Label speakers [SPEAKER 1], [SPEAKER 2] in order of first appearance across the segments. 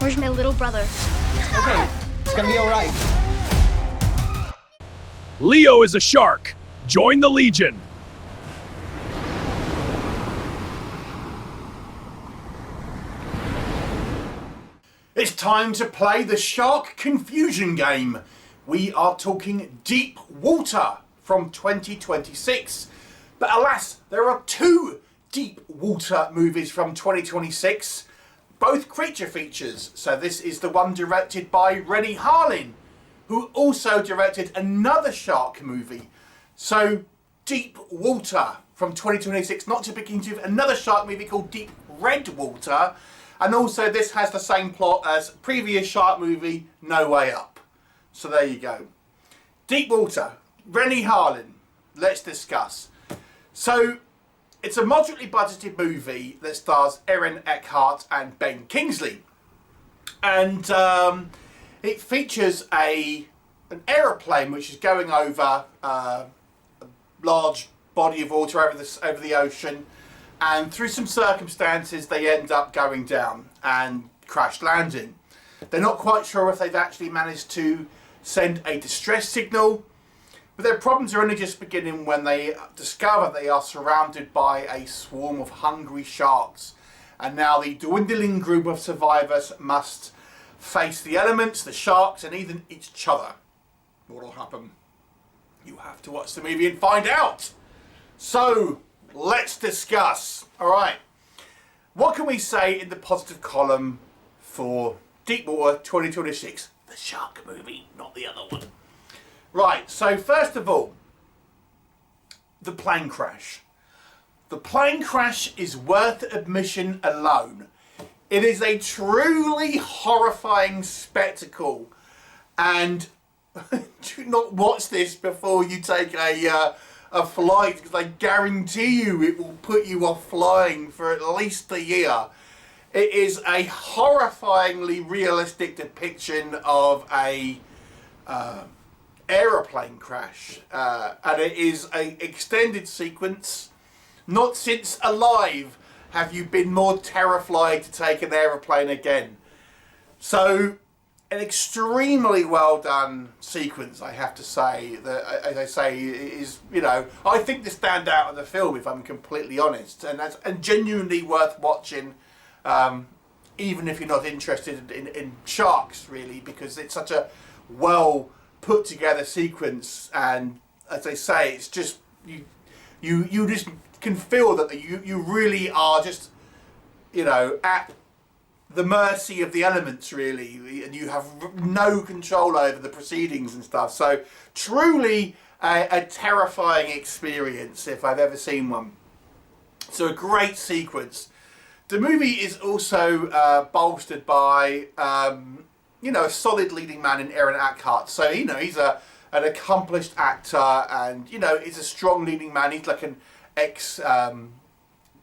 [SPEAKER 1] Where's my little brother?
[SPEAKER 2] Okay, it's gonna be all right.
[SPEAKER 3] Leo is a shark. Join the Legion.
[SPEAKER 4] It's time to play the shark confusion game. We are talking Deep Water from 2026. But alas, there are two Deep Water movies from 2026, both creature features. So this is the one directed by Renny Harlin, who also directed another shark movie. So Deep Water from 2026, not to be confused with another shark movie called Deep Red Water. And also this has the same plot as previous shark movie, No Way Up. So there you go. Deep Water, Renny Harlin. Let's discuss. So it's a moderately budgeted movie that stars Eckhart and Ben Kingsley. And it features an aeroplane which is going over a large body of water over the ocean. And through some circumstances, they end up going down and crash landing. They're not quite sure if they've actually managed to send a distress signal, but their problems are only just beginning when they discover they are surrounded by a swarm of hungry sharks. And now the dwindling group of survivors must face the elements, the sharks, and even each other. What will happen? You have to watch the movie and find out. So, let's discuss. Alright, what can we say in the positive column for Deep Water 2026? The shark movie, not the other one. Right, so first of all, the plane crash. The plane crash is worth admission alone. It is a truly horrifying spectacle, and do not watch this before you take a flight, because I guarantee you it will put you off flying for at least a year. It is a horrifyingly realistic depiction of a aeroplane crash, and it is an extended sequence. Not since Alive have you been more terrified to take an aeroplane again. So, an extremely well done sequence, I have to say, that, as I say, is, you know, I think the standout of the film, if I'm completely honest, and genuinely worth watching, even if you're not interested in sharks, really, because it's such a well put together sequence, and as I say, it's just you just can feel that you really are just, you know, at the mercy of the elements, really, and you have no control over the proceedings and stuff. So truly a terrifying experience if I've ever seen one. So a great sequence. The movie is also bolstered by you know, a solid leading man in Eckhart. So, you know, he's an accomplished actor, and, you know, he's a strong leading man. He's like an ex kind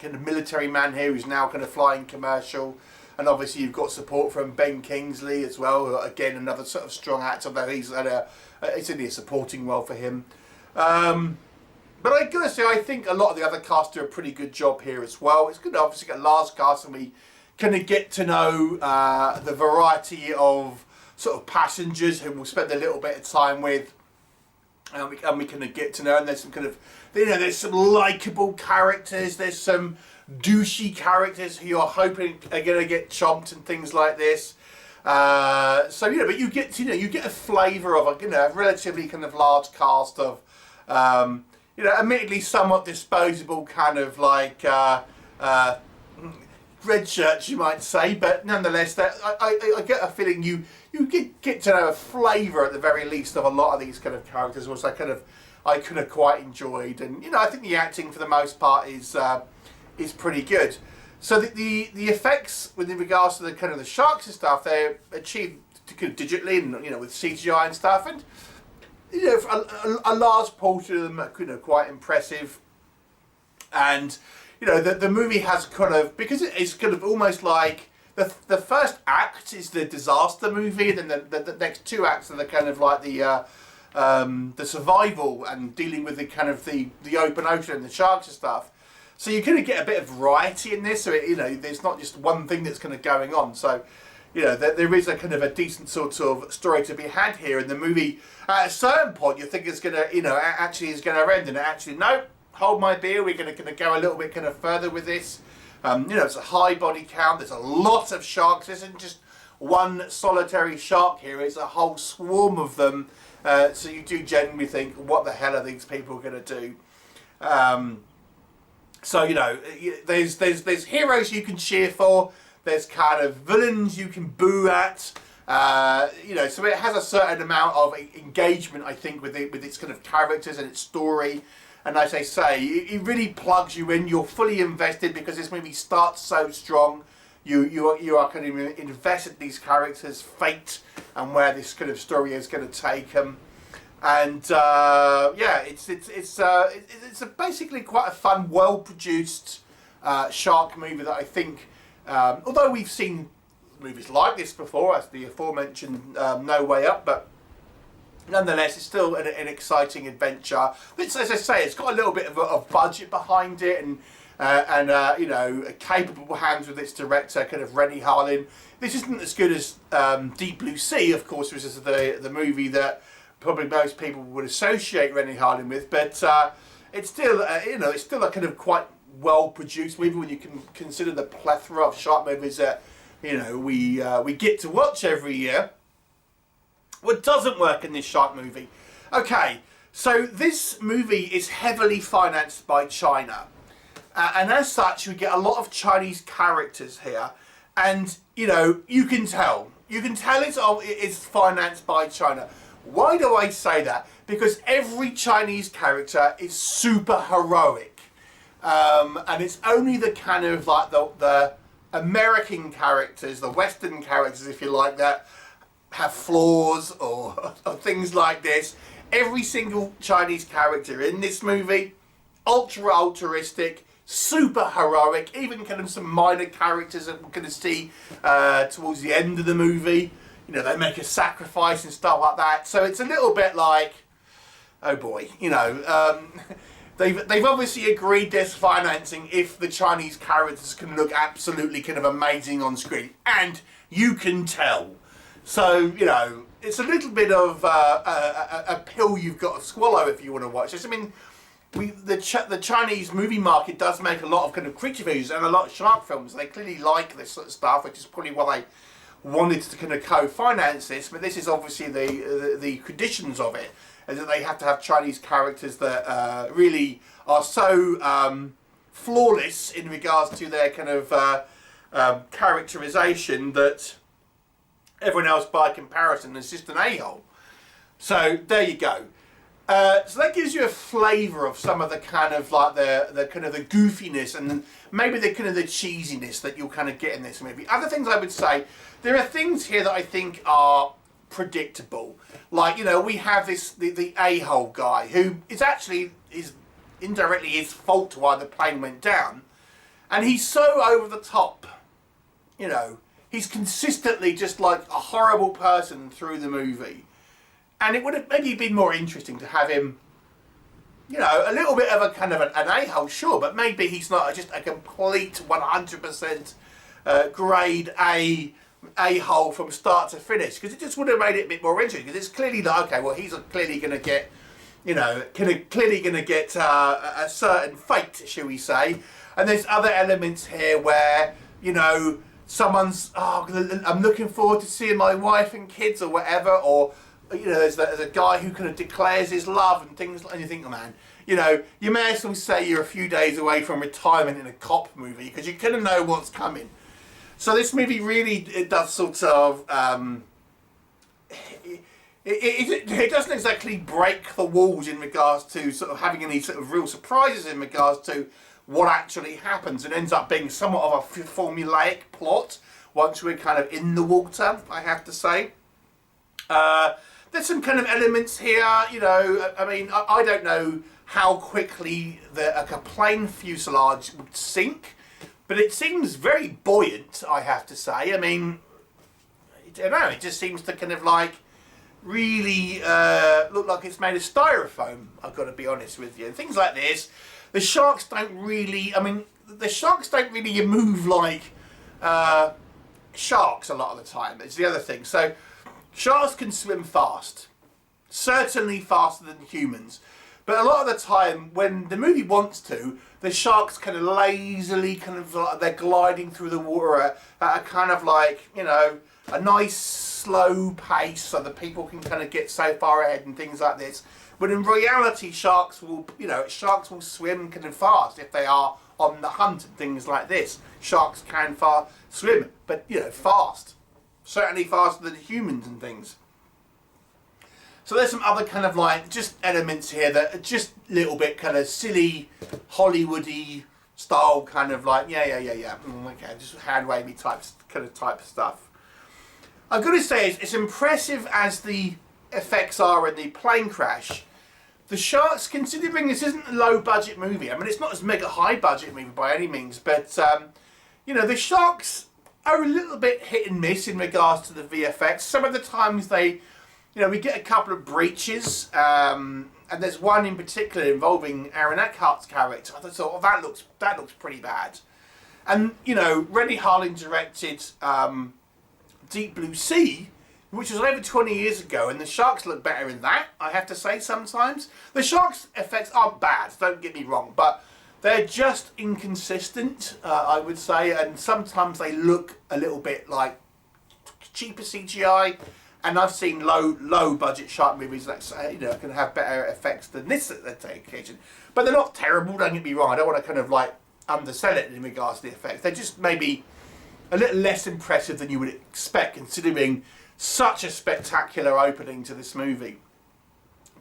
[SPEAKER 4] of military man here who's now kind of flying commercial. And obviously you've got support from Ben Kingsley as well, who, again, another sort of strong actor, though it's only a supporting role for him. But I gotta say, I think a lot of the other cast do a pretty good job here as well. It's good to obviously get a large cast, and we kind of get to know the variety of sort of passengers who we'll spend a little bit of time with, and we kind of get to know. And there's some kind of, you know, there's some likable characters. There's some douchey characters who you're hoping are going to get chomped and things like this. So, you know, but you get to, you know, you get a flavour of a, you know, a relatively kind of large cast of, you know, admittedly somewhat disposable kind of like red shirts, you might say, but nonetheless, that I get a feeling you get to know a flavour at the very least of a lot of these kind of characters, which I could have quite enjoyed. And, you know, I think the acting for the most part is pretty good. So the effects with regards to the kind of the sharks and stuff, they're achieved kind of digitally and, you know, with CGI and stuff, and, you know, a large portion of them are, you know, quite impressive. And, you know, the movie has kind of, because it is kind of almost like the first act is the disaster movie, and then the next two acts are the kind of like the survival and dealing with the kind of the open ocean and the sharks and stuff. So you kind of get a bit of variety in this. So it, you know, there's not just one thing that's kind of going on. So, you know, there is a kind of a decent sort of story to be had here in the movie. At a certain point, you think it's going to, you know, actually is going to end, and actually, no, hold my beer, we're going to go a little bit kind of further with this. You know, it's a high body count, there's a lot of sharks, this isn't just one solitary shark here, it's a whole swarm of them. So you do genuinely think, what the hell are these people going to do? So, you know, there's heroes you can cheer for, there's kind of villains you can boo at, you know, so it has a certain amount of engagement, I think, with its kind of characters and its story. And as I say, it really plugs you in, you're fully invested because this movie starts so strong. You are kind of invested in these characters' fate and where this kind of story is going to take them. And yeah, it's basically quite a fun, well-produced shark movie that I think, although we've seen movies like this before, as the aforementioned No Way Up, but nonetheless, it's still an exciting adventure. It's, as I say, it's got a little bit of a budget behind it, and you know, capable hands with its director, kind of Renny Harlin. This isn't as good as Deep Blue Sea, of course, which is the movie that probably most people would associate Renny Harlin with, but it's still, you know, it's still a kind of quite well-produced movie when you can consider the plethora of shark movies that, you know, we get to watch every year. What doesn't work in this shark movie? Okay, so this movie is heavily financed by China. And as such, we get a lot of Chinese characters here. And, you know, you can tell it's financed by China. Why do I say that? Because every Chinese character is super heroic. And it's only the kind of like the American characters, the Western characters, if you like, that have flaws or things like this. Every single Chinese character in this movie, ultra altruistic, super heroic, even kind of some minor characters that we're going to see towards the end of the movie. You know, they make a sacrifice and stuff like that. So it's a little bit like, oh boy, you know, they've obviously agreed this financing if the Chinese characters can look absolutely kind of amazing on screen. And you can tell. So, you know, it's a little bit of a pill you've got to swallow if you want to watch this. I mean, the Chinese movie market does make a lot of kind of creature movies and a lot of shark films. They clearly like this sort of stuff, which is probably why they wanted to kind of co-finance this. But this is obviously the conditions of it, is that they have to have Chinese characters that really are so flawless in regards to their kind of characterization that everyone else, by comparison, is just an a-hole. So there you go. So that gives you a flavour of some of the kind of like the kind of the goofiness and maybe the kind of the cheesiness that you'll kind of get in this movie. Other things I would say, there are things here that I think are predictable. Like, you know, we have the a-hole guy who is actually indirectly his fault why the plane went down, and he's so over the top. You know, he's consistently just like a horrible person through the movie. And it would have maybe been more interesting to have him, you know, a little bit of a kind of an a-hole, sure, but maybe he's not just a complete 100% grade a-hole from start to finish, because it just would have made it a bit more interesting, because it's clearly like, okay, well, he's clearly going to get, you know, clearly going to get a certain fate, shall we say. And there's other elements here where, you know, someone's, oh, I'm looking forward to seeing my wife and kids or whatever, or, you know, there's a guy who kind of declares his love and things, and you think, oh man, you know, you may as well say you're a few days away from retirement in a cop movie, because you kind of know what's coming. So this movie really, it does sort of, it doesn't exactly break the walls in regards to sort of having any sort of real surprises in regards to what actually happens. It ends up being somewhat of a formulaic plot once we're kind of in the water, I have to say. There's some kind of elements here, you know, I mean, I don't know how quickly a plane fuselage would sink, but it seems very buoyant, I have to say. I mean, I don't know, it just seems to kind of like really look like it's made of styrofoam, I've got to be honest with you. And things like this, the sharks don't really, I mean, the sharks don't really move like sharks a lot of the time. It's the other thing. So sharks can swim fast, certainly faster than humans. But a lot of the time, when the movie wants to, the sharks kind of lazily, they're gliding through the water at a kind of like, you know, a nice slow pace so that people can kind of get so far ahead and things like this. But in reality, sharks will swim kind of fast if they are on the hunt and things like this. Sharks can swim, but, you know, fast. Certainly faster than humans and things. So there's some other kind of like just elements here that are just a little bit kind of silly, Hollywoody style kind of like, okay, just hand wavy type stuff. I've got to say, as impressive as the effects are in the plane crash, the sharks, considering this isn't a low budget movie, I mean it's not as mega high budget movie by any means, but you know, the sharks are a little bit hit and miss in regards to the VFX. Some of the times they, you know, we get a couple of breaches, and there's one in particular involving Aaron Eckhart's character. I thought, oh, that looks pretty bad. And you know, Renny Harlin directed Deep Blue Sea, which was over 20 years ago, and the sharks look better in that, I have to say, sometimes. The sharks' effects aren't bad, don't get me wrong, but they're just inconsistent, I would say, and sometimes they look a little bit like cheaper CGI. And I've seen low budget shark movies that, you know, can have better effects than this at the occasion. But they're not terrible, don't get me wrong. I don't want to kind of like undersell it in regards to the effects. They're just maybe a little less impressive than you would expect, considering such a spectacular opening to this movie.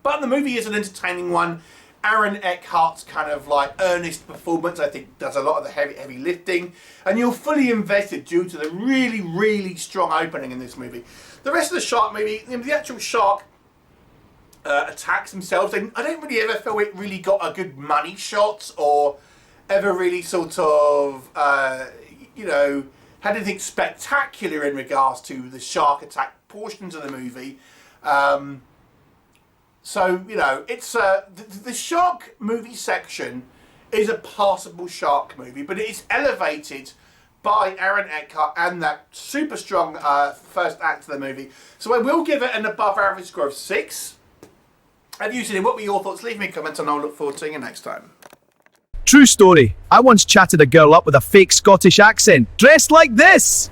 [SPEAKER 4] But the movie is an entertaining one. Aaron Eckhart's kind of like earnest performance, I think, does a lot of the heavy lifting, and you're fully invested due to the really strong opening in this movie. The rest of the shark movie, the actual shark attacks themselves, I don't really ever feel it really got a good money shot or ever really sort of, you know, had anything spectacular in regards to the shark attack portions of the movie. So, you know, it's the shark movie section is a passable shark movie, but it is elevated by Aaron Eckhart and that super strong first act of the movie. So I will give it an above average score of 6. Have you seen it? What were your thoughts? Leave me a comment and I'll look forward to seeing you next time.
[SPEAKER 3] True story. I once chatted a girl up with a fake Scottish accent, dressed like this.